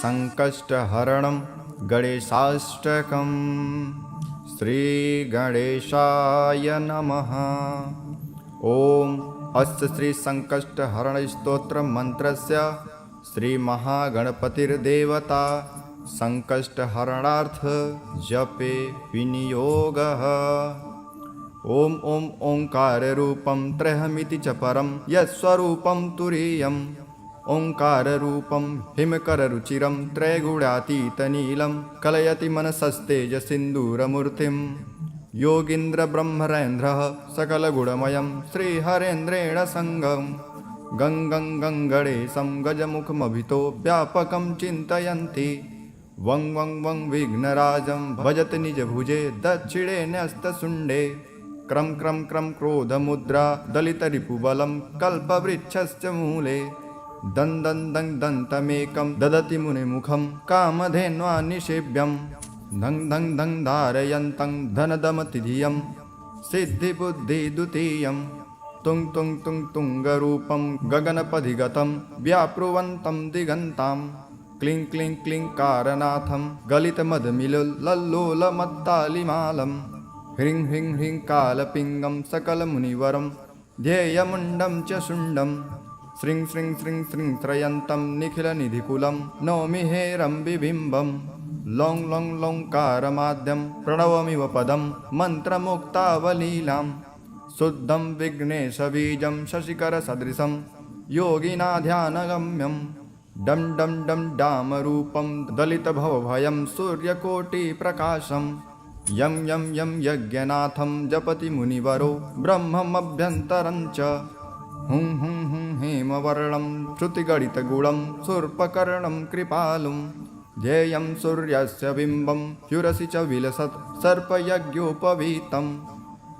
श्रीसङ्कष्टहरणं गणेशाष्टकम्। श्रीगणेशाय नमः। ॐ अस्य श्रीसङ्कष्टहरणस्तोत्रमन्त्रस्य श्रीमहागणपतिर्देवता संकष्टहरणार्थ जपे विनियोगः। ॐ ॐ ओंकाररूपं त्रयमिति च परं यत्स्वरूपं तुरीयम्। ओंकाररूपं हिमकररुचिरं त्रैगुणातीतनीलं कलयति मनसस्तेजसिन्दूरमूर्तिं। योगीन्द्रब्रह्मरेन्द्रः सकलगुणमयं श्रीहरेन्द्रेण सङ्गं गङ्गं गङ्गणेशं गजमुखमभितो व्यापकं चिन्तयन्ति। वं वं वं विघ्नराजं भजत निजभुजे दक्षिणे न्यस्तशुण्डे। क्रम क्रम क्रम क्रोधमुद्रा दलितरिपुबलं कल्पवृक्षस्य मूले। दं दं दं दन्तमेकं ददति मुनिमुखं कामधेन्वा निषेव्यं। धं धं धं धारयन्तं धनदमतिधियं सिद्धिबुद्धिद्वितीयं। तुंग तुंग तुंग तुंगरूपं गगनपधिगतं व्याप्रुवन्तं दिगन्तां। क्लीं क्लीं क्लीं कारनाथं गलितमदमिलुल्लोलमत्तालिमालं। ह्रीं ह्रीं ह्रीं कालपिङ्गं सकलमुनिवरं ध्येयमुण्डं च शुण्डं। श्रीं श्रीं श्रीं श्रीं त्रयन्तं निखिलनिधिकुलं नौमि हेरम्बिबिम्बं। लौं लौं लौंकारमाद्यं प्रणवमिव पदं मन्त्रमुक्तावलीलां। शुद्धं विघ्नेशबीजं शशिकरसदृशं योगिनाध्यानगम्यं। डं डं डं डामरूपं दलितभवभयं सूर्यकोटिप्रकाशं। यं यं यं यज्ञनाथं जपति मुनिवरो ब्रह्ममभ्यन्तरं च। हुं हुं हुं हेमवर्णं श्रुतिगणितगुणं शूर्पकर्णं कृपालुं। ध्येयं सूर्यस्य बिम्बं ह्युरसि च विलसत् सर्पयज्ञोपवीतं।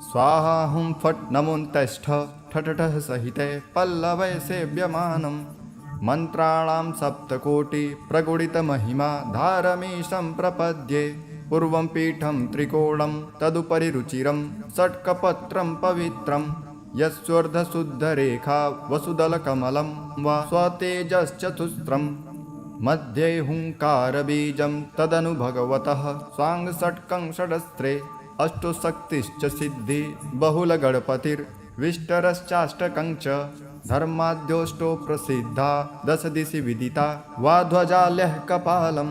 स्वाहा हुं फट् नमोऽन्तष्ठ ठठठः सहिते पल्लवै सेव्यमानं। मन्त्राणां सप्तकोटि प्रगुणितमहिमा धारमीशं प्रपद्ये। पूर्वं पीठं त्रिकोणं तदुपरि रुचिरं षट्कपत्रं पवित्रं। यस्योर्धशुद्धरेखा वसुदलकमलं वा स्वतेजश्चतुस्रं। मध्ये हुङ्कारबीजं तदनु भगवतः स्वाङ्गषट्कं षडस्त्रे। अष्टोशक्तिश्च सिद्धि बहुलगणपतिर्विष्टरश्चाष्टकं च। धर्माद्योष्टो प्रसिद्धा दश दिशि विदिता वाध्वजाल्यः कपालं।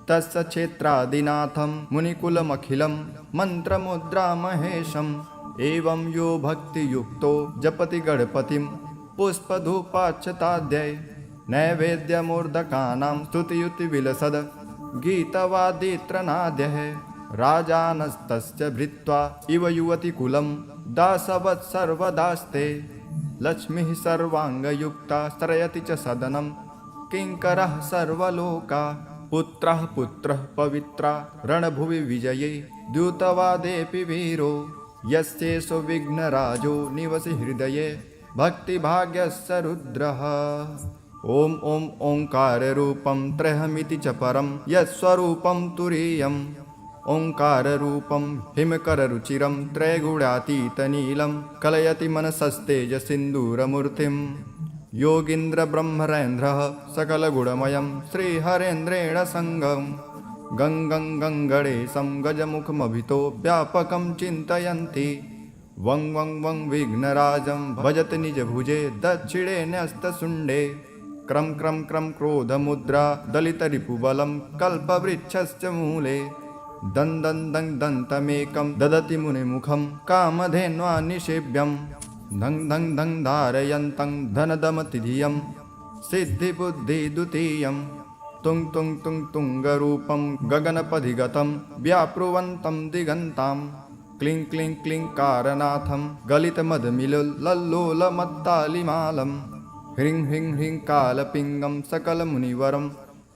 तस्य क्षेत्रादिनाथं मुनिकुलमखिलं मन्त्रमुद्रामहेशम्। एवं यो भक्तियुक्तो जपति गणपतिं पुष्पधूपाक्षताध्यै। नैवेद्यमूर्धकानां स्तुतियुतिविलसद् गीतवादित्रनाद्यः। राजानस्तस्य भृत्वा इव युवतिकुलं दासवत् सर्वदास्ते। लक्ष्मीः सर्वाङ्गयुक्ता स्त्रयति च सदनं किङ्करः सर्वलोका। पुत्रः पुत्रः पवित्रा रणभुवि विजये द्यूतवादेऽपि वीरो। यस्येषो विघ्नराजो निवसि हृदये भक्तिभाग्यस्य रुद्रः। ॐ ॐ ओंकाररूपं त्रयमिति च परं यत्स्वरूपं तुरीयम्। ओंकाररूपं हिमकररुचिरं त्रैगुणातीतनीलं कलयति मनसस्तेजसिन्दूरमूर्तिं। योगीन्द्रब्रह्मरेन्द्रः सकलगुणमयं श्रीहरेन्द्रेण सङ्गं गङ्गं गङ्गणेशं गजमुखमभितो व्यापकं चिन्तयन्ति। वं वं वं विघ्नराजं भजत निजभुजे दक्षिणे न्यस्तशुण्डे। क्रम क्रम क्रम क्रोधमुद्रा दलितरिपुबलं कल्पवृक्षस्य मूले। दं दं दं दन्तमेकं ददति मुनिमुखं कामधेन्वा निषेव्यं। धं धं धं धारयन्तं धनदमतिधियं सिद्धिबुद्धिद्वितीयं। तुंग तुंग तुंग तुंगरूपं गगनपधिगतं व्याप्रुवन्तं दिगन्तां। क्लीं क्लीं क्लीं कारनाथं गलितमदमिलुल्लोलमत्तालिमालं। ह्रीं ह्रीं ह्रीं कालपिङ्गं सकलमुनिवरं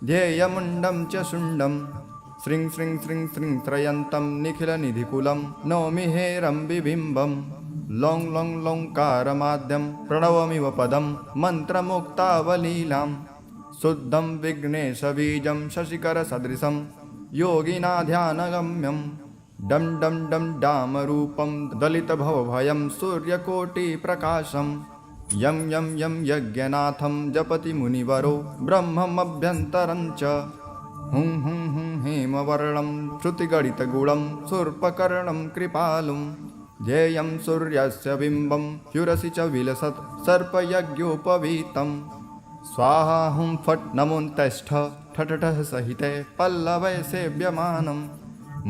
ध्येयमुण्डं च शुण्डं। श्रीं श्रीं श्रीं श्रीं त्रयन्तं निखिलनिधिकुलं नौमि हेरम्बिबिम्बं। लौं लौं लौंकारमाद्यं प्रणवमिव पदं मन्त्रमुक्तावलीलां। शुद्धं विघ्नेशबीजं शशिकरसदृशं योगिनाध्यानगम्यं। डं डं डं डामरूपं दलितभवभयं सूर्यकोटिप्रकाशं। यं यं यं यज्ञनाथं जपति मुनिवरो ब्रह्ममभ्यन्तरं च हुं हुं हुं हेमवर्णं श्रुतिगणितगुणं शूर्पकर्णं कृपालुं ध्येयं सूर्यस्य बिम्बं ह्युरसि च विलसत् सर्पयज्ञोपवीतं स्वाहा हुं फट् नमोऽन्तिष्ठ ठठठः सहिते पल्लवै सेव्यमानं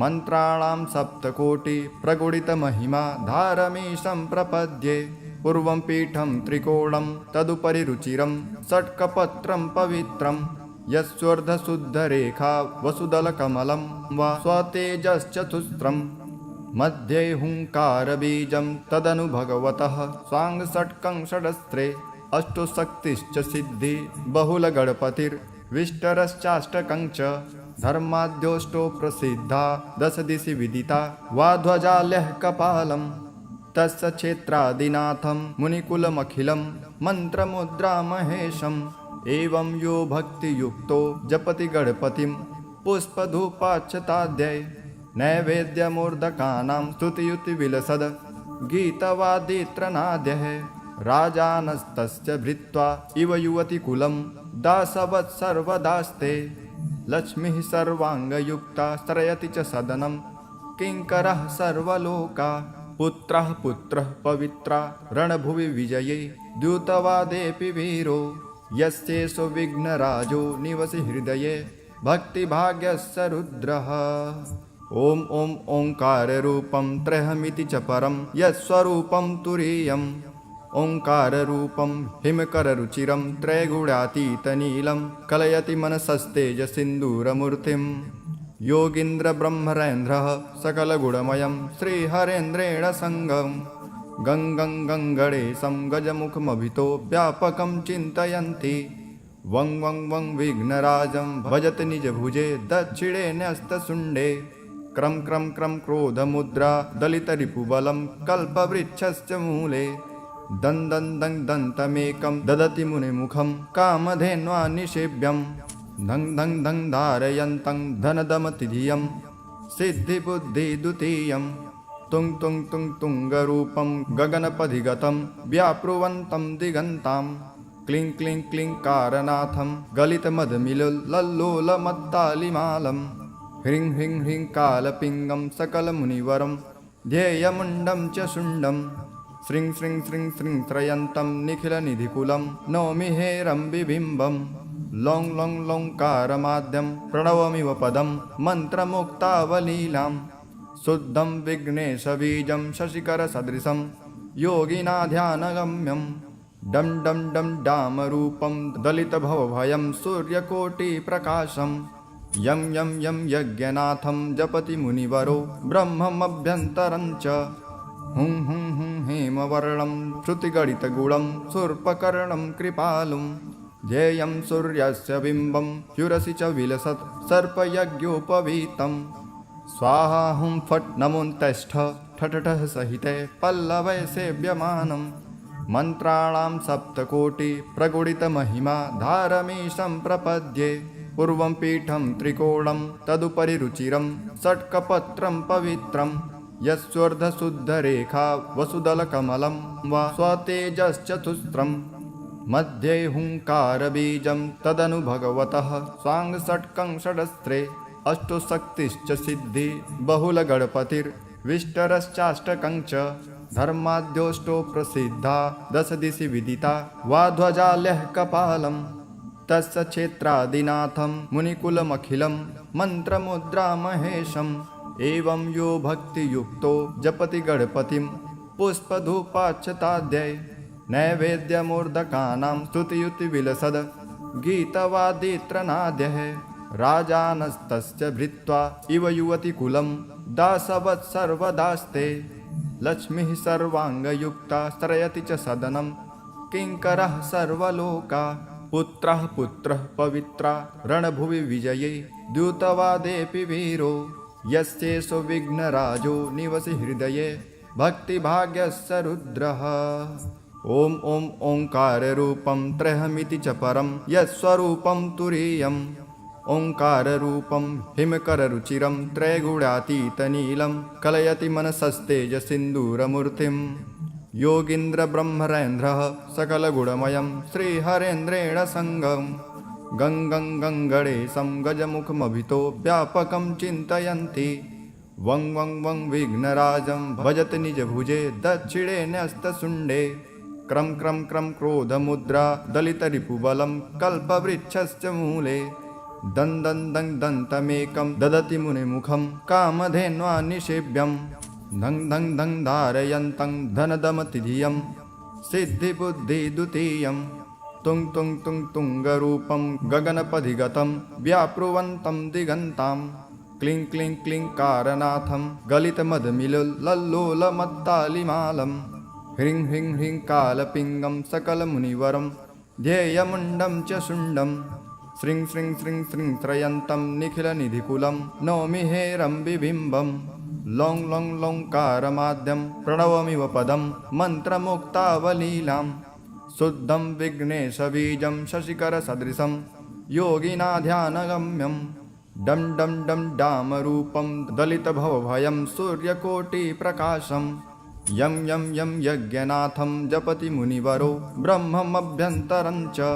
मन्त्राणां सप्तकोटि प्रगुणितमहिमा धारमीशं प्रपद्ये पूर्वं पीठं त्रिकोणं तदुपरि रुचिरं षट्कपत्रं पवित्रं यस्योर्धशुद्धरेखा वसुदलकमलं वा स्वतेजश्चतुस्रं मध्ये हुङ्कारबीजं तदनु भगवतः स्वाङ्गषट्कं षडस्त्रे अष्टो शक्तिश्च सिद्धि बहुलगणपतिर्विष्टरश्चाष्टकं च धर्माद्योष्टो प्रसिद्धा दश दिशि विदिता वा ध्वजाल्यः कपालं तस्य क्षेत्रादिनाथं मुनिकुलमखिलं मन्त्रमुद्रामहेशम् एवं यो भक्तियुक्तो जपति गणपतिं पुष्पधूपाक्षताध्यै नैवेद्यमूर्धकानां स्तुतियुतिविलसद् गीतवादित्रनाद्यः राजानस्तस्य भृत्वा इव युवतिकुलं दासवत् सर्वदास्ते लक्ष्मीः सर्वाङ्गयुक्ता स्त्रयति च सदनं किङ्करः सर्वलोका पुत्रः पवित्रा रणभुवि विजये द्यूतवादेऽपि वीरो यस्येषो विघ्नराजो निवसि हृदये भक्तिभाग्यस्य रुद्रः ॐ ॐ ओङ्काररूपं त्र्यहमिति च परं यत्स्वरूपं तुरीयम् ओङ्काररूपं हिमकररुचिरं त्रैगुणातीतनीलं कलयति मनसस्तेजसिन्दूरमूर्तिं योगीन्द्रब्रह्मरेन्द्रः सकलगुणमयं श्रीहरेन्द्रेण सङ्गं गङ्गं गङ्गणेशं गजमुखमभितो व्यापकं चिन्तयन्ति वं वं वं विघ्नराजं भजति निजभुजे दक्षिणे न्यस्तशुण्डे क्रं क्रं क्रं क्रोधमुद्रा दलितरिपुबलं कल्पवृक्षस्य मूले दं दं दं दन्तमेकं ददति मुनिमुखं कामधेन्वा निषेव्यं धं धं धं धारयन्तं धनदमतिधियं सिद्धिबुद्धिद्वितीयं तुं तुं तुं तुङ्गरूपं गगनपधिगतं व्याप्रुवन्तं दिगन्तां क्लीं क्लीं क्लीं कारनाथं गलितमदमिलल्लोलमत्तालिमालं ह्रीं ह्रीं ह्रीं कालपिङ्गं सकलमुनिवरं ध्येयमुण्डं च शुण्डं श्रीं श्रीं श्रीं श्रीं त्रयन्तं निखिलनिधिकुलं नौमि हेरं बिबिम्बं लों लों लोङ्कारमाद्यं प्रणवमिव पदं मन्त्रमुक्तावलीलां शुद्धं विघ्नेशबीजं शशिकरसदृशं योगिनाध्यानगम्यं डं डं डं डामरूपं दलितभवभयं सूर्यकोटिप्रकाशं यं यं यं यज्ञनाथं जपति मुनिवरो ब्रह्ममभ्यन्तरं च हुं हुं हुं हेमवर्णं श्रुतिगणितगुणं शूर्पकर्णं कृपालुं ध्येयं सूर्यस्य बिम्बं ह्युरसि च विलसत् सर्पयज्ञोपवीतं स्वाहा हुं फट् नमोऽन्तिष्ठ ठठठः सहिते पल्लवै सेव्यमानं मन्त्राणां सप्तकोटि प्रगुणितमहिमा धारमीशं प्रपद्ये पूर्वं पीठं त्रिकोणं तदुपरि रुचिरं षट्कपत्रं पवित्रं यस्योर्धशुद्धरेखा वसुदलकमलं वा स्वतेजश्चतुस्रं मध्ये हुङ्कारबीजं तदनु भगवतः स्वाङ्गषट्कं षडस्त्रे अष्टो शक्तिश्च सिद्धि बहुलगणपतिर्विष्टरश्चाष्टकं च धर्माद्योष्टो प्रसिद्धा दश दिशि विदिता वा ध्वजाल्यः कपालं तस्य क्षेत्रादिनाथं मुनिकुलमखिलं मन्त्रमुद्रामहेशम् एवं यो भक्तियुक्तो जपति गणपतिं पुष्पधूपाक्षताध्यै नैवेद्यमूर्धकानां स्तुतियुतिविलसद् गीतवादित्रनाद्यः राजानस्तस्य भृत्वा इव युवतिकुलं दासवत् सर्वदास्ते लक्ष्मीः सर्वाङ्गयुक्ता स्त्रयति च सदनं किङ्करः सर्वलोका पुत्रः पवित्रा रणभुवि विजये द्यूतवादेऽपि वीरो यस्येषो विघ्नराजो निवसि हृदये भक्तिभाग्यस्य रुद्रः ॐ ॐ ओङ्काररूपं त्र्यहमिति च परं यत्स्वरूपं तुरीयम् ओङ्काररूपं हिमकररुचिरं त्रैगुणातीतनीलं कलयति मनसस्तेजसिन्दूरमूर्तिं योगीन्द्रब्रह्मरेन्द्रः सकलगुणमयं श्रीहरेन्द्रेण सङ्गं गङ्गं गङ्गणेशं गजमुखमभितो व्यापकं चिन्तयन्ति वं वं वं विघ्नराजं भजत निजभुजे दक्षिणे न्यस्तशुण्डे क्रम क्रम क्रम क्रोधमुद्रा दलितरिपुबलं कल्पवृक्षस्य मूले दं दं दं दन्तमेकं ददति मुनिमुखं कामधेन्वा निषेव्यं धं धं धं धारयन्तं धनदमतिधियं सिद्धिबुद्धिद्वितीयं तुं तुं तुं तुङ्गरूपं गगनपधिगतं व्याप्रुवन्तं दिगन्तां क्लीं क्लीं क्लीं कारनाथं गलितमदमिलुल्लोलमत्तालिमालं ह्रीं ह्रीं ह्रीं कालपिङ्गं सकलमुनिवरं ध्येयमुण्डं च शुण्डं श्रीं श्रीं श्रीं श्रीं त्रयन्तं निखिलनिधिकुलं नौमि हेरम्बिबिम्बं लों लों लोङ्कारमाद्यं प्रणवमिव पदं मन्त्रमुक्तावलीलां शुद्धं विघ्नेशबीजं शशिकरसदृशं योगिनाध्यानगम्यं डं डं डं डामरूपं दलितभवभयं सूर्यकोटिप्रकाशं यं यं यं यज्ञनाथं जपति मुनिवरो ब्रह्ममभ्यन्तरं च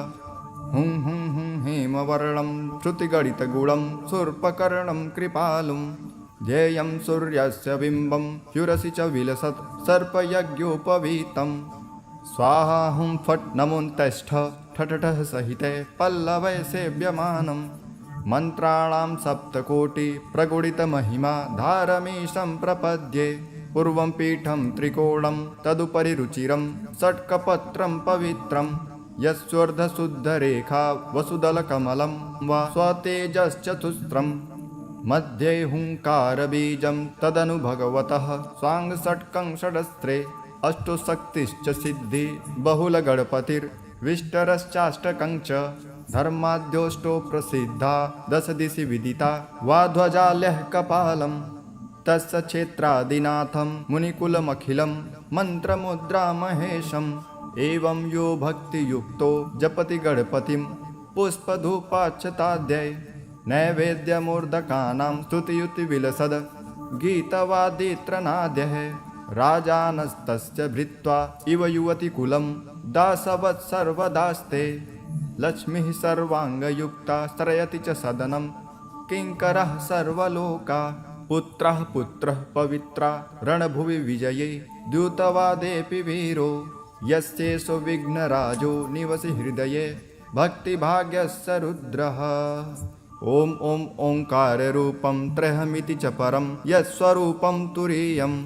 हुं हुं हुं हेमवर्णं श्रुतिगणितगुणं शूर्पकर्णं कृपालुं ध्येयं सूर्यस्य बिम्बं ह्युरसि च विलसत् सर्पयज्ञोपवीतं स्वाहा हुं फट् नमोऽन्तष्ठ ठठठः सहिते पल्लवै सेव्यमानं मन्त्राणां सप्तकोटि प्रगुणितमहिमा धारमीशं प्रपद्ये पूर्वं पीठं त्रिकोणं तदुपरि रुचिरं षट्कपत्रं पवित्रं यस्योर्धशुद्धरेखा वसुदलकमलं वा स्वतेजश्चतुस्रं मध्ये हुङ्कारबीजं तदनु भगवतः स्वाङ्गषट्कं षडस्त्रे अष्टोशक्तिश्च सिद्धि बहुलगणपतिर्विष्टरश्चाष्टकं च धर्माद्योष्टो प्रसिद्धा दश दिशि विदिता वा ध्वजाल्यः कपालं तस्य क्षेत्रादिनाथं मुनिकुलमखिलं मन्त्रमुद्रामहेशम् एवं यो भक्तियुक्तो जपति गणपतिं पुष्पधूपाक्षताध्यै नैवेद्यमूर्धकानां स्तुतियुतिविलसद् गीतवादित्रनाद्यः राजानस्तस्य भृत्वा इव युवतिकुलं दासवत् सर्वदास्ते लक्ष्मीः सर्वाङ्गयुक्ता स्त्रयति च सदनं किङ्करः सर्वलोका पुत्रः पुत्रः पवित्रा रणभुवि विजये द्यूतवादेऽपि वीरो यस्येषो विघ्नराजो निवसि हृदये भक्तिभाग्यस्य रुद्रः ॐ ॐ ओङ्काररूपं त्रयमिति च परं यत्स्वरूपं तुरीयम्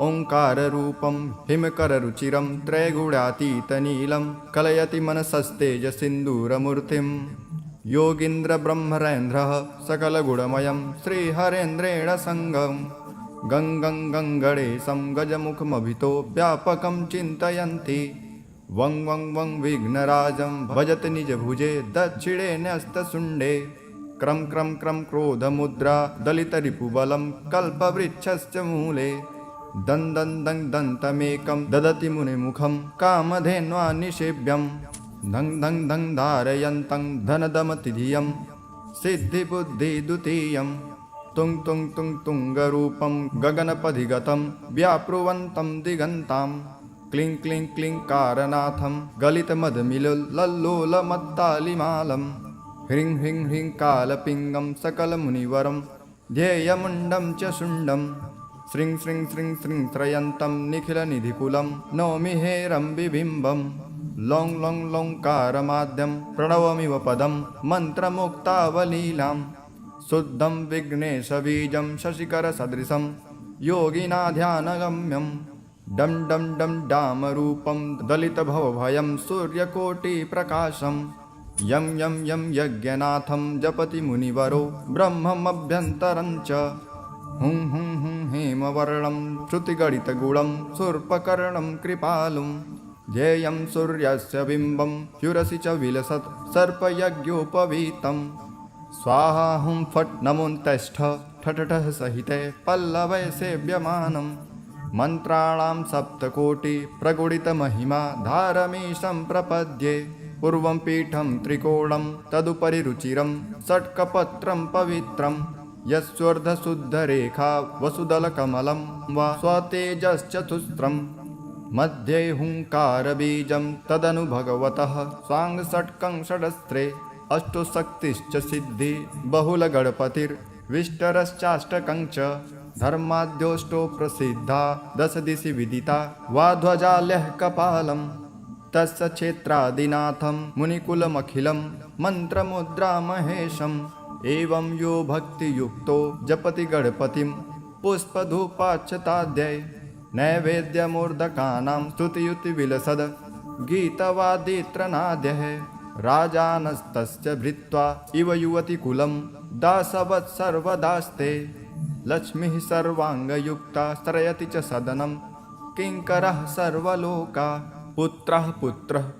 ओङ्काररूपं हिमकररुचिरं त्रैगुणातीतनीलं कलयति मनसस्तेजसिन्दूरमूर्तिं योगीन्द्रब्रह्मरेन्द्रः सकलगुणमयं श्रीहरेन्द्रेण सङ्गं गङ्गं गङ्गणेशं गजमुखमभितो व्यापकं चिन्तयन्ति वं वं वं विघ्नराजं भजत निजभुजे दक्षिणे न्यस्तशुण्डे क्रम क्रम क्रम क्रोधमुद्रा दलितरिपुबलं कल्पवृक्षस्य मूले दं दं दं दन्तमेकं ददति मुनिमुखं कामधेन्वा निषेव्यं धं धं धं धारयन्तं धनदमतिधियं सिद्धिबुद्धिद्वितीयं तुं तुं तुं तुङ्गरूपं गगनपधिगतं व्याप्रुवन्तं दिगन्तां क्लीं क्लीं क्लीं कारनाथं गलितमदमिलुल्लोलमत्तालिमालं ह्रीं ह्रीं ह्रीं कालपिङ्गं सकलमुनिवरं ध्येयमुण्डं च शुण्डं श्रीं श्रीं श्रीं श्रीं त्रयन्तं निखिलनिधिकुलं नौमि हेरम्बिबिम्बं लों लों लोङ्कारमाद्यं प्रणवमिव पदं मन्त्रमुक्तावलीलां शुद्धं विघ्नेशबीजं शशिकरसदृशं योगिनाध्यानगम्यं डं डं डं डामरूपं दलितभवभयं सूर्यकोटिप्रकाशं यं यं यं यज्ञनाथं जपति मुनिवरो ब्रह्ममभ्यन्तरं च हुं हुं हुं हेमवर्णं श्रुतिगणितगुणं शूर्पकर्णं कृपालुं ध्येयं सूर्यस्य बिम्बं ह्युरसि च विलसत् सर्पयज्ञोपवीतं स्वाहा हुं फट् नमोऽन्तष्ठ ठठठः सहिते पल्लवै सेव्यमानं मन्त्राणां सप्तकोटि प्रगुणितमहिमा धारमीशं प्रपद्ये पूर्वं पीठं त्रिकोणं तदुपरि रुचिरं षट्कपत्रं पवित्रं यस्योर्धशुद्धरेखा वसुदलकमलं वा स्वतेजश्चतुस्रं मध्ये हुङ्कारबीजं तदनु भगवतः स्वाङ्गषट्कं षडस्त्रे अष्टो शक्तिश्च सिद्धि बहुलगणपतिर्विष्टरश्चाष्टकं च धर्माद्योष्टो प्रसिद्धा दश दिशि विदिता वाध्वजाल्यः कपालं तस्य क्षेत्रादिनाथं मुनिकुलमखिलं मन्त्रमुद्रामहेशम् एवं यो भक्तियुक्तो जपति गणपतिं पुष्पधूपाक्षताध्यै नैवेद्यमूर्धकानां स्तुतियुतिविलसद् गीतवादित्रनाद्यः राजानस्तस्य भृत्वा इव युवतिकुलं दासवत् सर्वदास्ते लक्ष्मीः सर्वाङ्गयुक्ता स्त्रयति च सदनं किङ्करः सर्वलोका पुत्रः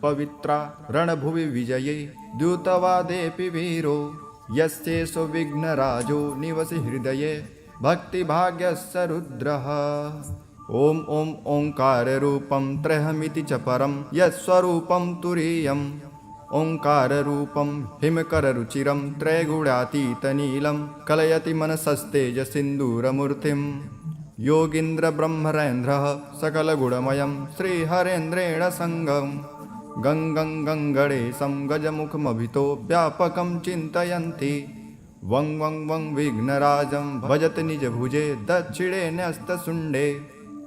पवित्रा रणभुवि विजये द्यूतवादेऽपि वीरो यस्येषो विघ्नराजो निवसि हृदये भक्तिभाग्यस्य रुद्रः। ॐ ॐ ओङ्काररूपं त्र्यहमिति च परं यत्स्वरूपं तुरीयम् ओङ्काररूपं हिमकररुचिरं त्रैगुणातीतनीलं कलयति मनसस्तेजसिन्दूरमूर्तिं योगीन्द्रब्रह्मरेन्द्रः सकलगुणमयं श्रीहरेन्द्रेण सङ्गं गङ्गं गङ्गणेशं गजमुखमभितो व्यापकं चिन्तयन्ति वं वं वं विघ्नराजं भजति निजभुजे दक्षिणे न्यस्तशुण्डे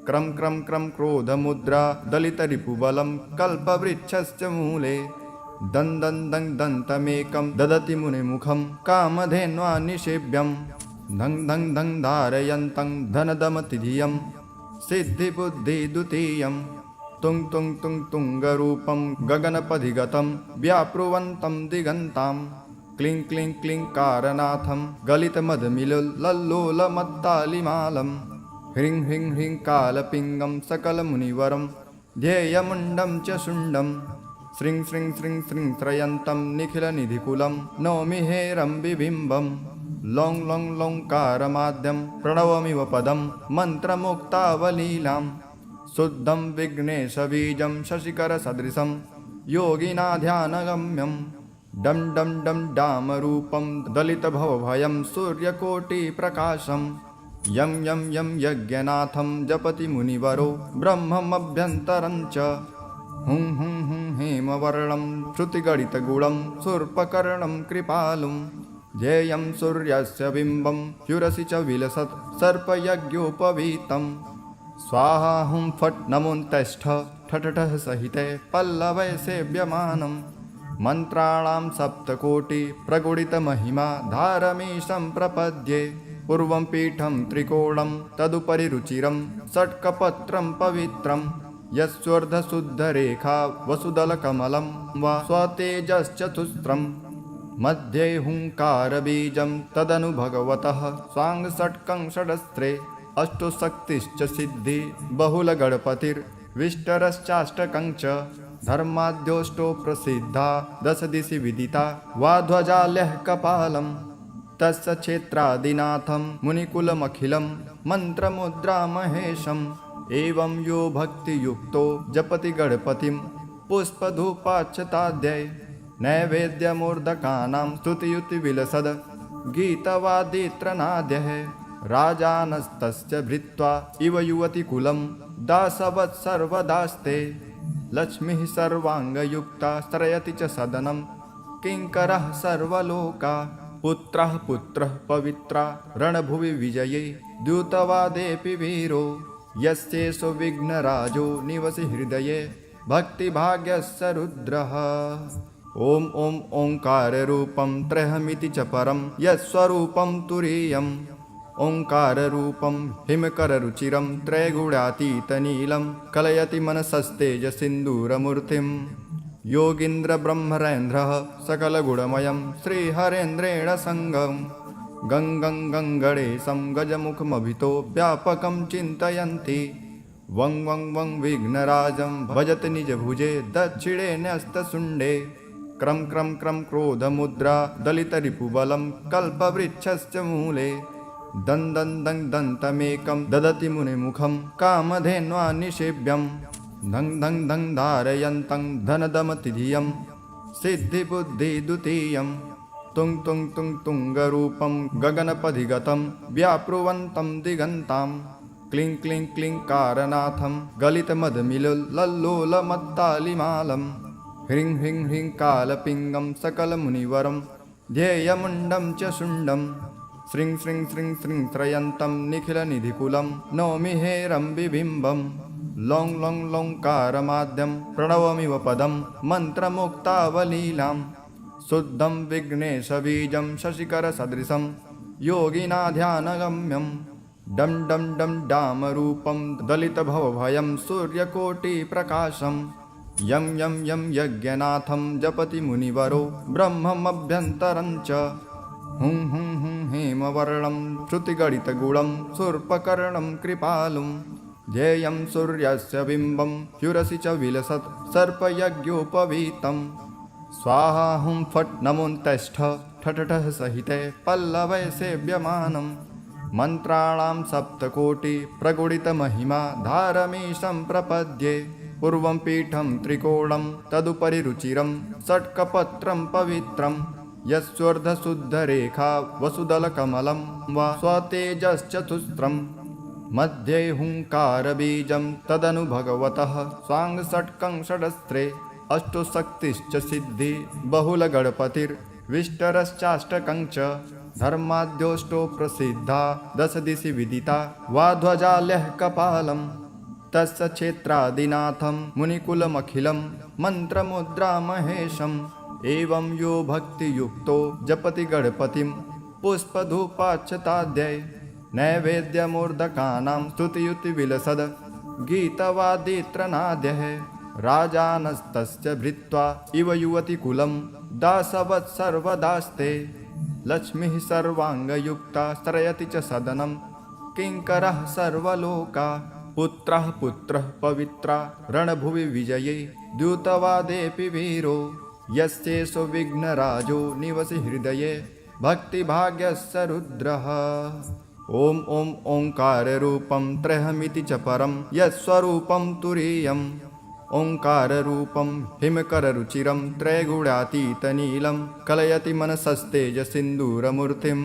क्रं क्रं क्रं क्रोधमुद्रा दलितरिपुबलं कल्पवृक्षस्य मूले दं दं दं दन्तमेकं ददति मुनिमुखं कामधेन्वा निषेव्यं धं धं धं धारयन्तं धनदमतिधियं सिद्धिबुद्धिद्वितीयं तुं तुं तुं तुङ्गरूपं गगनपधिगतं व्याप्रुवन्तं दिगन्तां क्लीं क्लीं क्लीं कारनाथं गलितमदमिलल्लोलमत्तालिमालं ह्रीं ह्रीं ह्रीं कालपिङ्गं सकलमुनिवरं ध्येयमुण्डं च शुण्डं श्रीं श्रीं श्रीं श्रीं त्रयन्तं निखिलनिधिकुलं नौमि हेरं बिबिम्बं लों लों लोङ्कारमाद्यं प्रणवमिव पदं मन्त्रमुक्तावलीलां शुद्धं विघ्नेशबीजं शशिकरसदृशं योगिनाध्यानगम्यं डं डं डं डामरूपं दलितभवभयं सूर्यकोटिप्रकाशं यं यं यं यज्ञनाथं जपति मुनिवरो ब्रह्ममभ्यन्तरं च हुं हुं हुं हेमवर्णं श्रुतिगणितगुणं शूर्पकर्णं कृपालुं ध्येयं सूर्यस्य बिम्बं ह्युरसि च विलसत् सर्पयज्ञोपवीतं स्वाहा हुं फट् नमोऽन्तष्ठ ठठठः सहिते पल्लवै सेव्यमानं मन्त्राणां सप्तकोटि प्रगुणितमहिमा धारमीशं प्रपद्ये पूर्वं पीठं त्रिकोणं तदुपरि रुचिरं षट्कपत्रं पवित्रं यस्योर्धशुद्धरेखा वसुदलकमलं वा स्वतेजश्चतुस्रं मध्ये हुङ्कारबीजं तदनु भगवतः स्वाङ्गषट्कं षडस्त्रे अष्टो शक्तिश्च सिद्धि बहुलगणपतिर्विष्टरश्चाष्टकं च धर्माद्योष्टो प्रसिद्धा दश दिशि विदिता वाध्वजाल्यः कपालं तस्य क्षेत्रादिनाथं मुनिकुलमखिलं मन्त्रमुद्रामहेशम् एवं यो भक्तियुक्तो जपति गणपतिं पुष्पधूपाक्षताध्यै नैवेद्यमूर्धकानां स्तुतियुतिविलसद् गीतवादित्रनाद्यः राजानस्तस्य भृत्वा इव युवतिकुलं दासवत् सर्वदास्ते लक्ष्मीः सर्वाङ्गयुक्ता स्त्रयति च सदनं किङ्करः सर्वलोका पुत्रः पवित्रा रणभुवि विजये द्यूतवादेऽपि वीरो यस्येषो विघ्नराजो निवसि हृदये भक्तिभाग्यस्य रुद्रः। ॐ ॐ ओङ्काररूपं त्र्यहमिति च परं यत्स्वरूपं तुरीयम् ओङ्काररूपं हिमकररुचिरं त्रैगुणातीतनीलं कलयति मनसस्तेजसिन्दूरमूर्तिं योगीन्द्रब्रह्मरेन्द्रः सकलगुणमयं श्रीहरेन्द्रेण सङ्गं गङ्गं गङ्गणेशं गजमुखमभितो व्यापकं चिन्तयन्ति वं वं वं विघ्नराजं भजति निजभुजे दक्षिणे न्यस्तशुण्डे क्रं क्रं क्रं क्रोधमुद्रा दलितरिपुबलं कल्पवृक्षस्य मूले दं दं दं दन्तमेकं ददति मुनिमुखं कामधेन्वा निषेव्यं धं धं धं धारयन्तं धनदमतिधियं सिद्धिबुद्धिद्वितीयं तुं तुं तुं तुङ्गरूपं गगनपधिगतं व्याप्रुवन्तं दिगन्तां क्लीं क्लीं क्लीङ्कारनाथं गलितमदमिलुल्लोलमत्तालिमालं ह्रीं ह्रीं ह्रीं कालपिङ्गं सकलमुनिवरं ध्येयमुण्डं च शुण्डं श्रीं श्रीं श्रीं श्रीं त्रयन्तं निखिलनिधिकुलं नौमि हेरम्बिबिम्बं लौं लौं लौङ्कारमाद्यं प्रणवमिव पदं मन्त्रमुक्तावलीलां शुद्धं विघ्नेशबीजं शशिकरसदृशं योगिनाध्यानगम्यं डं डं डं डामरूपं दलितभवभयं सूर्यकोटिप्रकाशं यं यं यं यज्ञनाथं जपति मुनिवरो ब्रह्ममभ्यन्तरं च हुं हुं हुं हेमवर्णं श्रुतिगणितगुणं शूर्पकर्णं कृपालुं ध्येयं सूर्यस्य बिम्बं ह्युरसि च विलसत् सर्पयज्ञोपवीतं स्वाहा हुं फट् नमोऽन्तष्ठ ठठठः सहिते पल्लवै सेव्यमानं मन्त्राणां सप्तकोटि प्रगुणितमहिमा धारमीशं प्रपद्ये पूर्वं पीठं त्रिकोणं तदुपरि रुचिरं षट्कपत्रं पवित्रं यस्योर्धशुद्धरेखा वसुदलकमलं वा स्वतेजश्चतुस्रं मध्ये हुङ्कारबीजं तदनु भगवतः स्वाङ्गषट्कं षडस्त्रे अष्टोशक्तिश्च सिद्धि बहुलगणपतिर्विष्टरश्चाष्टकं च धर्माद्योष्टो प्रसिद्धा दश दिशि विदिता वा ध्वजाल्यः कपालं तस्य क्षेत्रादिनाथं मुनिकुलमखिलं मन्त्रमुद्रामहेशम् एवं यो भक्तियुक्तो जपति गणपतिं पुष्पधूपाक्षताध्यै नैवेद्यमूर्धकानां स्तुतियुतिविलसद् गीतवादित्रनाद्यः राजानस्तस्य भृत्वा इव युवतिकुलं दासवत् सर्वदास्ते लक्ष्मीः सर्वाङ्गयुक्ता स्त्रयति च सदनं किङ्करः सर्वलोका पुत्रः पुत्रः पवित्रा रणभुवि विजये द्यूतवादेऽपि वीरो यस्येषो विघ्नराजो निवसि हृदये भक्तिभाग्यस्य रुद्रः ॐ ॐ ओङ्काररूपं त्रयमिति च परं यत्स्वरूपं तुरीयम् ओङ्काररूपं हिमकररुचिरं त्रैगुणातीतनीलं कलयति मनसस्तेजसिन्दूरमूर्तिं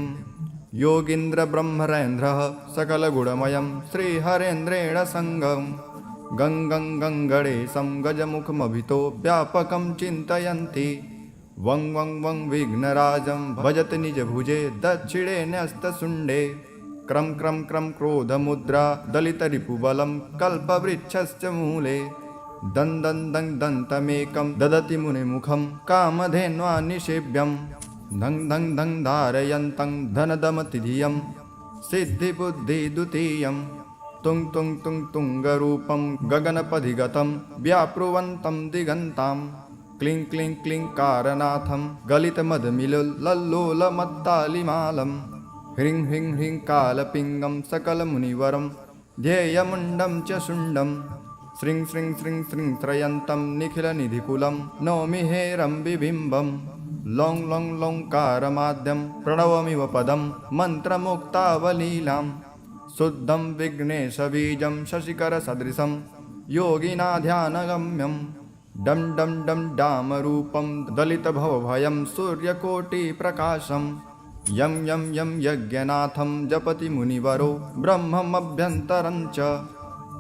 योगीन्द्रब्रह्मरेन्द्रः सकलगुणमयं श्रीहरेन्द्रेण सङ्गं गङ्गं गङ्गणेशं गजमुखमभितो व्यापकं चिन्तयन्ति वं वं वं विघ्नराजं भजति निजभुजे दक्षिणे न्यस्तशुण्डे क्रं क्रं क्रं क्रोधमुद्रा दलितरिपुबलं कल्पवृक्षस्य मूले दं दं दं दन्तमेकं ददति मुनिमुखं कामधेन्वा निषेव्यं धं धं धं धारयन्तं धनदमतिधियं सिद्धिबुद्धिद्वितीयं तुं तुं तुं तुङ्गरूपं गगनपधिगतं व्याप्रुवन्तं दिगन्तां क्लीं क्लीं क्लीङ्कारनाथं गलितमदमिलुल्लोलमत्तालिमालं ह्रीं ह्रीं ह्रीं कालपिङ्गं सकलमुनिवरं ध्येयमुण्डं च शुण्डं श्रीं श्रीं श्रीं श्रीं त्रयन्तं निखिलनिधिकुलं नौमि हेरम्बिबिम्बं लौं लौं लौङ्कारमाद्यं प्रणवमिव पदं मन्त्रमुक्तावलीलां शुद्धं विघ्नेशबीजं शशिकरसदृशं योगिनाध्यानगम्यं डं डं डं डामरूपं दलितभवभयं सूर्यकोटिप्रकाशं यं यं यं यज्ञनाथं जपति मुनिवरो ब्रह्ममभ्यन्तरं च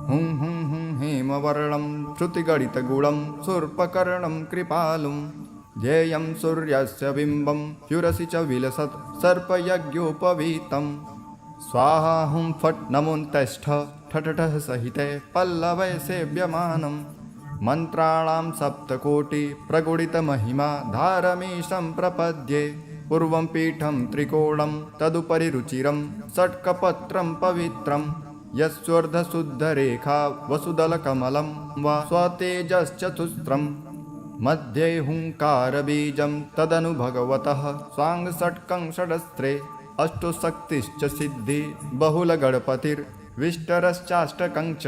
हुं हुं हुं हेमवर्णं श्रुतिगणितगुणं शूर्पकर्णं कृपालुं ध्येयं सूर्यस्य बिम्बं ह्युरसि च विलसत् सर्पयज्ञोपवीतं स्वाहा हुं फट् नमोऽन्तष्ठ ठठठः सहिते पल्लवै सेव्यमानं मन्त्राणां सप्तकोटि प्रगुणितमहिमा धारमीशं प्रपद्ये पूर्वं पीठं त्रिकोणं तदुपरि रुचिरं षट्कपत्रं पवित्रं यस्योर्धशुद्धरेखा वसुदलकमलं वा स्वतेजश्चतुस्रं मध्ये हुङ्कारबीजं तदनु भगवतः स्वाङ्गषट्कं षडस्त्रे अष्टोशक्तिश्च सिद्धि बहुलगणपतिर्विष्टरश्चाष्टकं च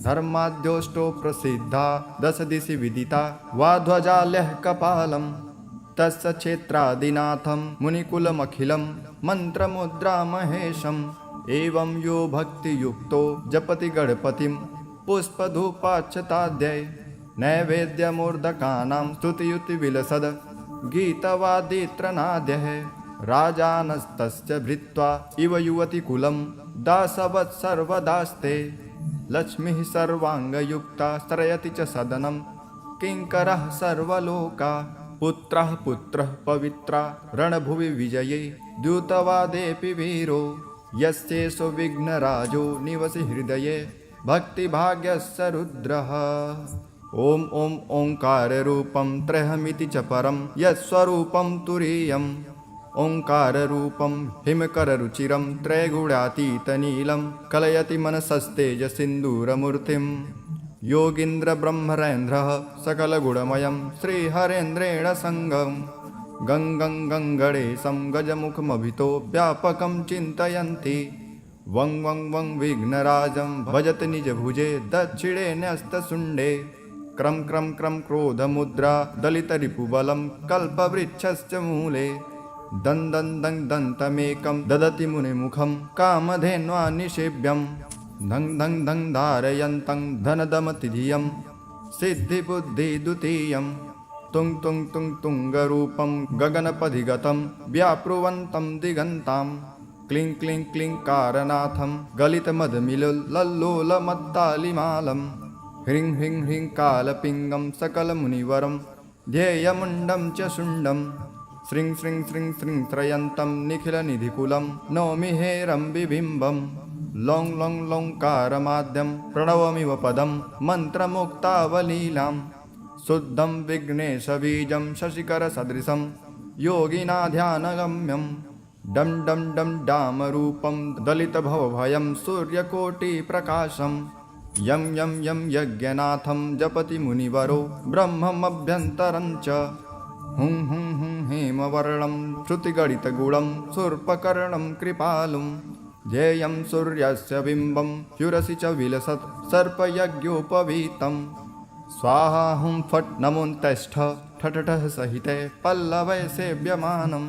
धर्माद्योष्टो प्रसिद्धा दश दिशि विदिता वा ध्वजाल्यः कपालं तस्य क्षेत्रादिनाथं मुनिकुलमखिलं मन्त्रमुद्रामहेशम् एवं यो भक्तियुक्तो जपति गणपतिं पुष्पधूपाक्षताध्यै नैवेद्यमूर्धकानां स्तुतियुतिविलसद् गीतवादित्रनाद्यः राजानस्तस्य भृत्वा इव युवतिकुलं दासवत् सर्वदास्ते लक्ष्मीः सर्वाङ्गयुक्ता स्त्रयति च सदनं किङ्करः सर्वलोका पुत्रः पवित्रा रणभुवि विजये द्यूतवादेऽपि वीरो यस्येषो विघ्नराजो निवसि हृदये भक्तिभाग्यस्य रुद्रः। ॐ ॐ ओङ्काररूपं त्र्यहमिति च परं यत्स्वरूपं तुरीयम् ओङ्काररूपं हिमकररुचिरं त्रैगुणातीतनीलं कलयति मनसस्तेजसिन्दूरमूर्तिं योगीन्द्रब्रह्मरेन्द्रः सकलगुणमयं श्रीहरेन्द्रेण सङ्गं गङ्गं गङ्गणेशं गजमुखमभितो व्यापकं चिन्तयन्ति वं वं वं विघ्नराजं भजति निजभुजे दक्षिणे न्यस्तशुण्डे क्रं क्रं क्रं क्रोधमुद्रा दलितरिपुबलं कल्पवृक्षस्य मूले दं दं दं दन्तमेकं ददति मुनिमुखं कामधेन्वा निषेव्यं धं धं धं धारयन्तं धनदमतिधियं सिद्धिबुद्धिद्वितीयं तुं तुं तुं तुङ्गरूपं गगनपधिगतं व्याप्रुवन्तं दिगन्तां क्लीं क्लीं क्लीं कारनाथं गलितमदमिलल्लोलमत्तालिमालं ह्रीं ह्रीं ह्रीं कालपिङ्गं सकलमुनिवरं ध्येयमुण्डं च शुण्डं श्रीं श्रीं श्रीं श्रीं त्रयन्तं निखिलनिधिकुलं नौमि हेरम्बिबिम्बं लों लों लोङ्कारमाद्यं प्रणवमिव पदं मन्त्रमुक्तावलीलां शुद्धं विघ्नेशबीजं शशिकरसदृशं योगिनाध्यानगम्यं डं डं डं डामरूपं दलितभवभयं सूर्यकोटिप्रकाशं यं यं यं यज्ञनाथं जपति मुनिवरो ब्रह्ममभ्यन्तरं च हुं हुं हुं हेमवर्णं श्रुतिगणितगुणं शूर्पकर्णं कृपालुं ध्येयं सूर्यस्य बिम्बं ह्युरसि च विलसत् सर्पयज्ञोपवीतं स्वाहा हुं फट् नमोऽन्तष्ठ ठठठः सहिते पल्लवै सेव्यमानं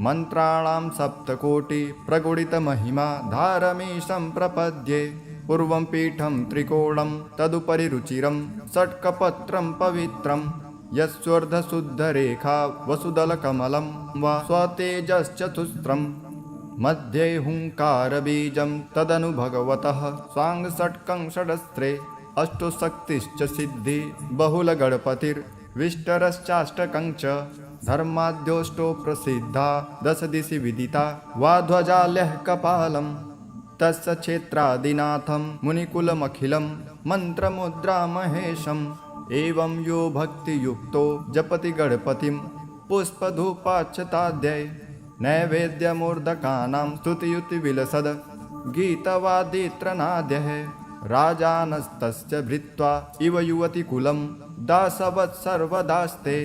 मन्त्राणां सप्तकोटि प्रगुणितमहिमा धारमीशं प्रपद्ये पूर्वं पीठं त्रिकोणं तदुपरि रुचिरं षट्कपत्रं पवित्रं यस्योर्धशुद्धरेखा वसुदलकमलं वा स्वतेजश्चतुस्रं मध्ये हुङ्कारबीजं तदनु भगवतः स्वाङ्गषट्कं षडस्त्रे अष्टोशक्तिश्च सिद्धि बहुलगणपतिर्विष्टरश्चाष्टकं च धर्माद्योष्टो प्रसिद्धा दशदिशि विदिता वाध्वजाल्यः कपालं तस्य क्षेत्रादिनाथं मुनिकुलमखिलं मन्त्रमुद्रामहेशम् एवं यो भक्तियुक्तो जपति गणपतिं पुष्पधूपाक्षताध्यै नैवेद्यमूर्धकानां स्तुतियुतिविलसद् गीतवादित्रनाद्यः राजानस्तस्य भृत्वा इव युवतिकुलं दासवत् सर्वदास्ते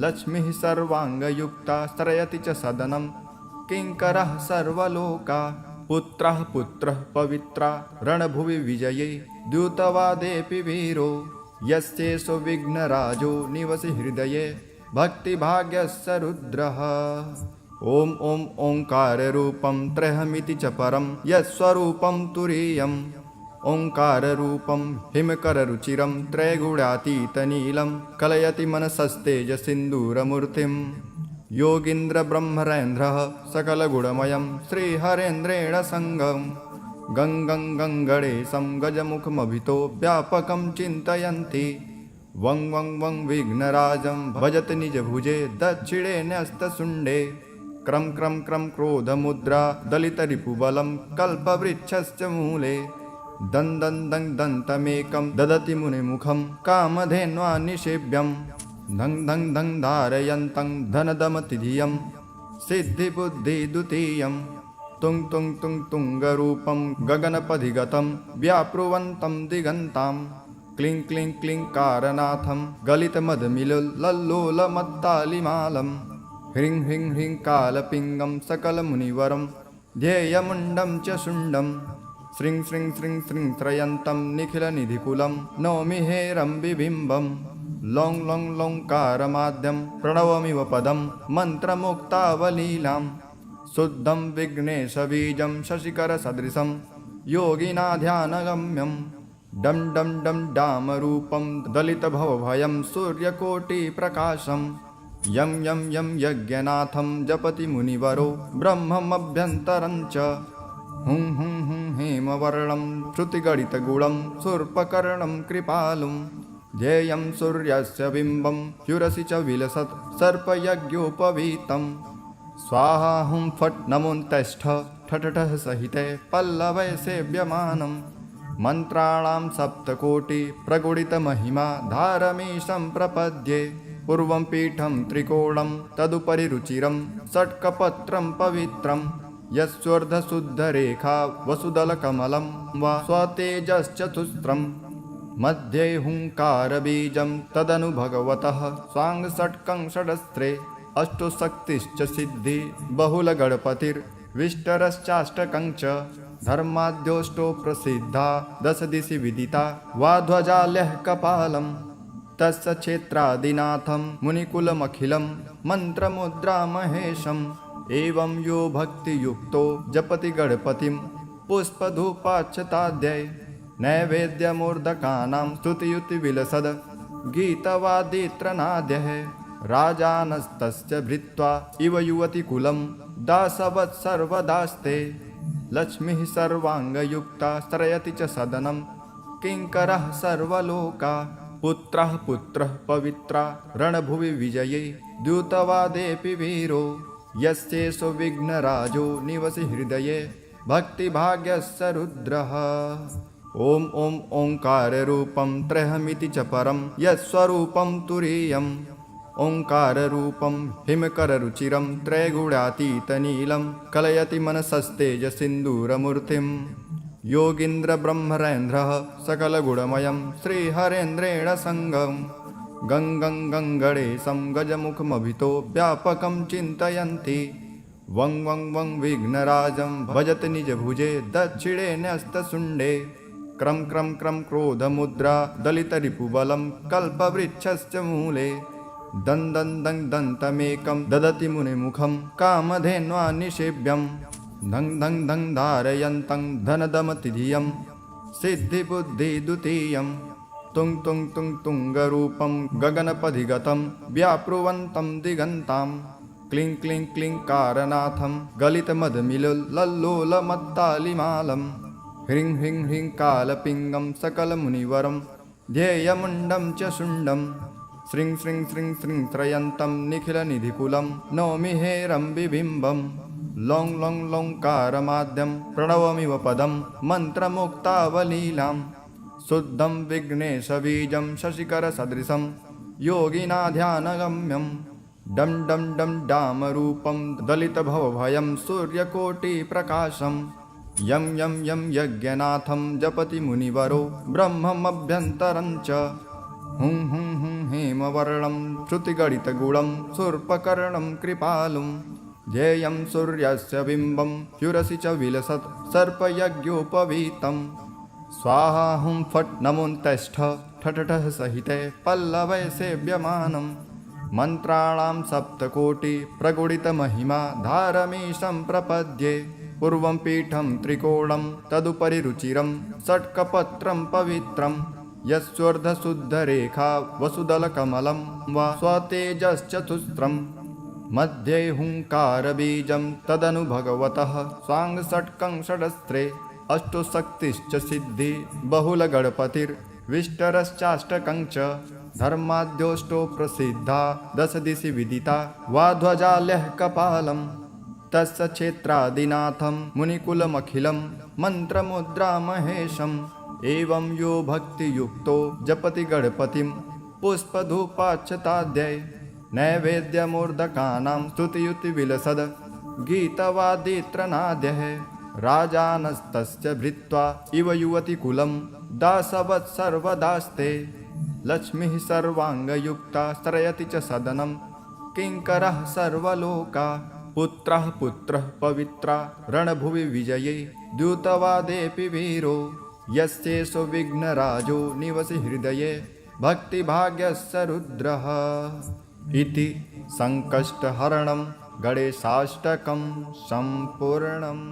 लक्ष्मीः सर्वाङ्गयुक्ता स्त्रयति च सदनं किङ्करः सर्वलोका पुत्रः पवित्रा रणभुवि विजये द्यूतवादेऽपि वीरो यस्येषो विघ्नराजो निवसि हृदये भक्तिभाग्यस्य रुद्रः। ॐ ॐ ओङ्काररूपं त्र्यहमिति च परं यत्स्वरूपं तुरीयम् ओङ्काररूपं हिमकररुचिरं त्रैगुणातीतनीलं कलयति मनसस्तेजसिन्दूरमूर्तिं योगीन्द्रब्रह्मरेन्द्रः सकलगुणमयं श्रीहरेन्द्रेण सङ्गं गङ्गं गङ्गणेशं गजमुखमभितो व्यापकं चिन्तयन्ति वं वं वं विघ्नराजं भजति निजभुजे दक्षिणे न्यस्तशुण्डे क्रं क्रं क्रं क्रोधमुद्रा दलितरिपुबलं कल्पवृक्षस्य मूले दं दं दं दन्तमेकं ददति मुनिमुखं कामधेन्वा निषेव्यं धं धं धं धारयन्तं धनदमतिधियं सिद्धिबुद्धिद्वितीयं तुं तुं तुं तुङ्गरूपं गगनपधिगतं व्याप्रुवन्तं दिगन्तां क्लीं क्लीं क्लीं कारनाथं गलितमदमिलल्लोलमत्तालिमालं ह्रीं ह्रीं ह्रीं कालपिङ्गं सकलमुनिवरं ध्येयमुण्डं च शुण्डं श्रीं श्रीं श्रीं श्रीं त्रयन्तं निखिलनिधिकुलं नौमि हेरम्बिबिम्बं लों लों लोङ्कारमाद्यं प्रणवमिव पदं मन्त्रमुक्तावलीलां शुद्धं विघ्नेशबीजं शशिकरसदृशं योगिनाध्यानगम्यं डं डं डं डामरूपं दलितभवभयं सूर्यकोटिप्रकाशं यं यं यं यज्ञनाथं जपति मुनिवरो ब्रह्ममभ्यन्तरं च हुं हुं हेमवर्णं श्रुतिगणितगुणं शूर्पकर्णं कृपालुं ध्येयं सूर्यस्य बिम्बं ह्युरसि च विलसत् सर्पयज्ञोपवीतं स्वाहा हुं फट् नमोऽन्तष्ठ ठठठः सहिते पल्लवै सेव्यमानं मन्त्राणां सप्तकोटि प्रगुणितमहिमा धारमीशं प्रपद्ये पूर्वं पीठं त्रिकोणं तदुपरि रुचिरं षट्कपत्रं पवित्रं यस्योर्धशुद्धरेखा वसुदलकमलं वा स्वतेजश्चतुस्रं मध्ये हुङ्कारबीजं तदनु भगवतः स्वाङ्गषट्कं षडस्त्रे अष्टोशक्तिश्च सिद्धि बहुलगणपतिर्विष्टरश्चाष्टकं च धर्माद्योष्टो प्रसिद्धा दश दिशि विदिता वा ध्वजाल्यः कपालं तस्य क्षेत्रादिनाथं मुनिकुलमखिलं मन्त्रमुद्रामहेशम् एवं यो भक्तियुक्तो जपति गणपतिं पुष्पधूपाक्षताध्यै नैवेद्यमूर्धकानां स्तुतियुतिविलसद् गीतवादित्रनाद्यः राजानस्तस्य भृत्वा इव युवतिकुलं दासवत् सर्वदास्ते लक्ष्मीः सर्वाङ्गयुक्ता स्त्रयति च सदनं किङ्करः सर्वलोका पुत्रः पुत्रः पवित्रा रणभुवि विजये द्यूतवादेऽपि वीरो यस्येषो विघ्नराजो निवसि हृदये भक्तिभाग्यस्य रुद्रः ॐ ॐ ओङ्काररूपं त्रयमिति च परं यत्स्वरूपं तुरीयम् ओङ्काररूपं हिमकररुचिरं त्रैगुणातीतनीलं कलयति मनसस्तेजसिन्दूरमूर्तिं योगीन्द्रब्रह्मरेन्द्रः सकलगुणमयं श्रीहरेन्द्रेण सङ्गं गङ्गं गङ्गणेशं गजमुखमभितो व्यापकं चिन्तयन्ति वं वं वं विघ्नराजं भजति निजभुजे दक्षिणे न्यस्तशुण्डे क्रं क्रं क्रं क्रोधमुद्रा दलितरिपुबलं कल्पवृक्षस्य मूले दं दं दं दन्तमेकं ददति मुनिमुखं कामधेन्वा निषेव्यं धं धं धं धारयन्तं धनदमतिधियं सिद्धिबुद्धिद्वितीयं तुं तुं तुं तुङ्गरूपं गगनपधिगतं व्याप्रुवन्तं दिगन्तां क्लीं क्लीं क्लीङ्कारनाथं गलितमदमिलल्लोलमत्तालिमालं ह्रीं ह्रीं ह्रीं कालपिङ्गं सकलमुनिवरं ध्येयमुण्डं च शुण्डं श्रीं श्रीं श्रीं श्रीं त्रयन्तं निखिलनिधिकुलं नौमि हेरम्बिबिम्बं लौं लौं लौङ्कारमाद्यं प्रणवमिव पदं मन्त्रमुक्तावलीलां शुद्धं विघ्नेशबीजं शशिकरसदृशं योगिनाध्यानगम्यं डं डं डं डामरूपं दलितभवभयं सूर्यकोटिप्रकाशं यं यं यं यज्ञनाथं जपति मुनिवरो ब्रह्ममभ्यन्तरं च हुं हुं हुं हेमवर्णं श्रुतिगणितगुणं शूर्पकर्णं कृपालुं ध्येयं सूर्यस्य बिम्बं ह्युरसि च विलसत् सर्पयज्ञोपवीतं स्वाहा हुं फट् नमोऽन्तष्ठ ठठठः सहिते पल्लवै सेव्यमानं मन्त्राणां सप्तकोटि प्रगुणितमहिमा धारमीशं प्रपद्ये पूर्वं पीठं त्रिकोणं तदुपरि रुचिरं षट्कपत्रं पवित्रं यस्योर्धशुद्धरेखा वसुदलकमलं वा स्वतेजश्चतुस्रं मध्ये हुङ्कारबीजं तदनु भगवतः स्वाङ्गषट्कं षडस्त्रे अष्टोशक्तिश्च सिद्धि बहुलगणपतिर्विष्टरश्चाष्टकं च धर्माद्योष्टो प्रसिद्धा दश दिशि विदिता वा ध्वजाल्यः कपालं तस्य क्षेत्रादिनाथं मुनिकुलमखिलं मन्त्रमुद्रामहेशम् एवं यो भक्तियुक्तो जपति गणपतिं पुष्पधूपाक्षताध्यै नैवेद्यमूर्धकानां स्तुतियुतिविलसद् गीतवादित्रनाद्यः राजानस्तस्य भृत्वा इव युवतिकुलं दासवत् सर्वदास्ते लक्ष्मीः सर्वाङ्गयुक्ता स्त्रयति च सदनं किङ्करः सर्वलोका पुत्रः पुत्रः पवित्रा रणभुवि विजये द्यूतवादेऽपि वीरो यस्येषो विघ्नराजो निवसि हृदये भक्तिभाग्यस्य रुद्रः इति संकष्टहरणं गणेशाष्टकं सम्पूर्णम्।